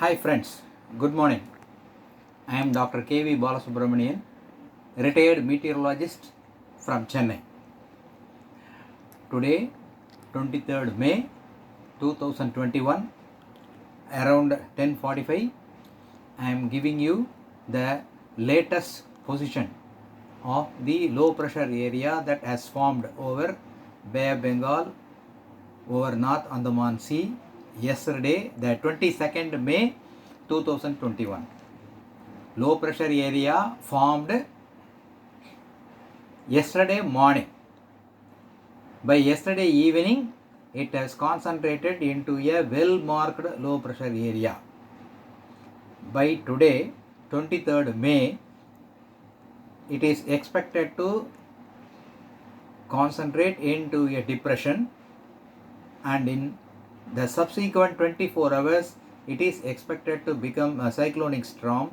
Hi friends, good morning. I am Dr. K.V. Balasubramanian, retired meteorologist from Chennai. Today, 23rd May 2021, around 10:45, I am giving you the latest position of the low pressure area that has formed over Bay of Bengal, over North Andaman Sea yesterday, the 22nd May 2021. Low pressure area formed yesterday morning. By yesterday evening, it has concentrated into a well marked low pressure area. By today, 23rd May, it is expected to concentrate into a depression, and in the subsequent 24 hours, it is expected to become a cyclonic storm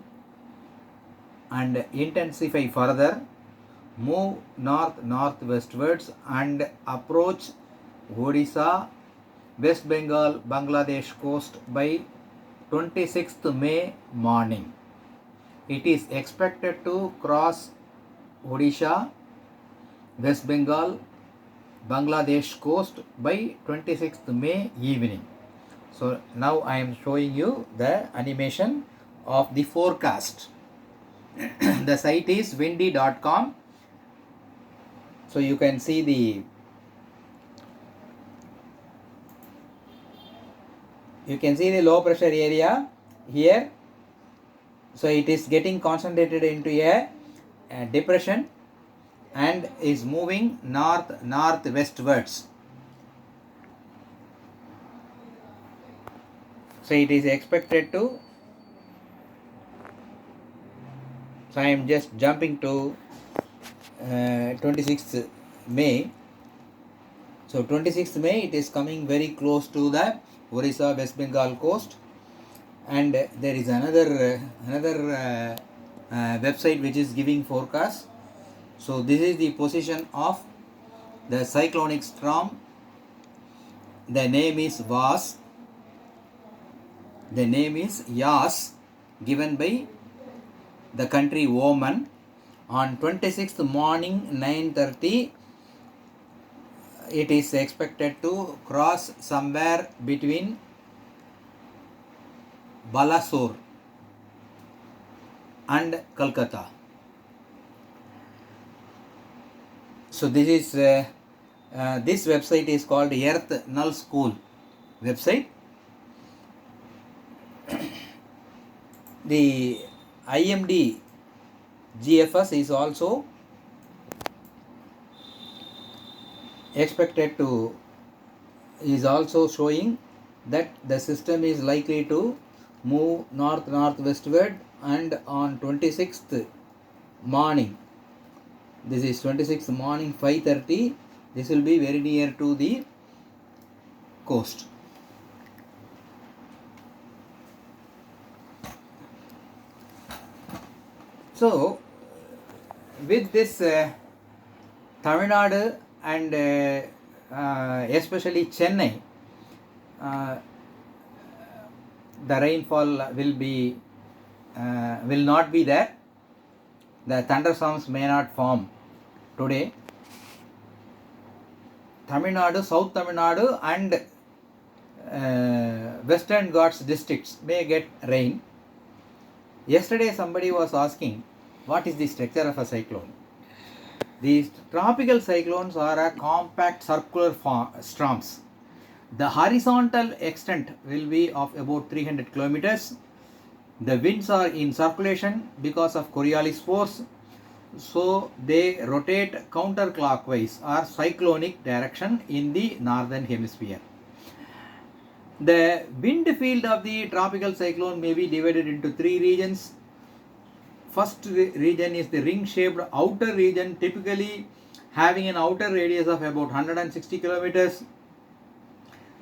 and intensify further, move north-northwestwards and approach Odisha, West Bengal, Bangladesh coast by 26th May morning. It is expected to cross Odisha, West Bengal, Bangladesh coast by 26th May evening. So now I am showing you the animation of the forecast. The site is windy.com. So you can see the low pressure area here. So it is getting concentrated into a depression and is moving northwestwards. So it is expected to, so I am just jumping to 26th May. So 26th May, it is coming very close to the Orissa West Bengal coast, and there is another website which is giving forecast. So this is the position of the cyclonic storm. The name is VAS. The name is Yas, given by the country Oman. On 26th morning 9:30, it is expected to cross somewhere between Balasore and Kolkata. So this website is called Earth Null School website. The IMD GFS is also is also showing that the system is likely to move northwestward, and on 26th morning, this is 26th morning 5:30, this will be very near to the coast. So with this Tamil Nadu and especially Chennai, the rainfall will not be there. The thunderstorms may not form today. Tamil Nadu, South Tamil Nadu and Western Ghats districts may get rain. Yesterday somebody was asking, what is the structure of a cyclone? These tropical cyclones are a compact circular storms. The horizontal extent will be of about 300 kilometers. The winds are in circulation because of Coriolis force, so they rotate counterclockwise or cyclonic direction in the northern hemisphere. The wind field of the tropical cyclone may be divided into three regions. First region is the ring-shaped outer region, typically having an outer radius of about 160 kilometers.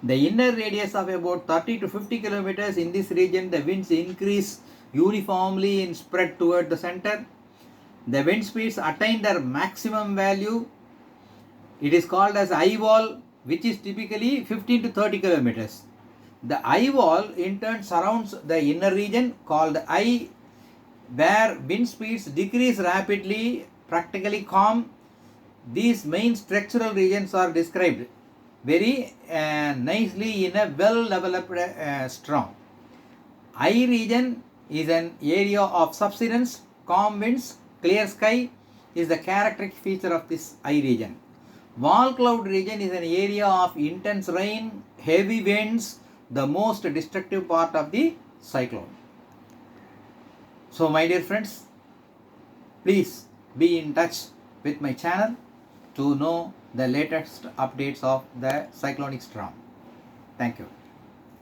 The inner radius of about 30 to 50 kilometers. In this region, the winds increase uniformly in spread toward the center. The wind speeds attain their maximum value. It is called as eye wall, which is typically 15 to 30 kilometers. The eye wall in turn surrounds the inner region called eye, where wind speeds decrease rapidly, practically calm. These main structural regions are described very nicely in a well-developed storm. Eye region is an area of subsidence, calm winds, clear sky is the characteristic feature of this eye region. Wall cloud region is an area of intense rain, heavy winds, the most destructive part of the cyclone. So my dear friends, please be in touch with my channel to know the latest updates of the cyclonic storm. Thank you.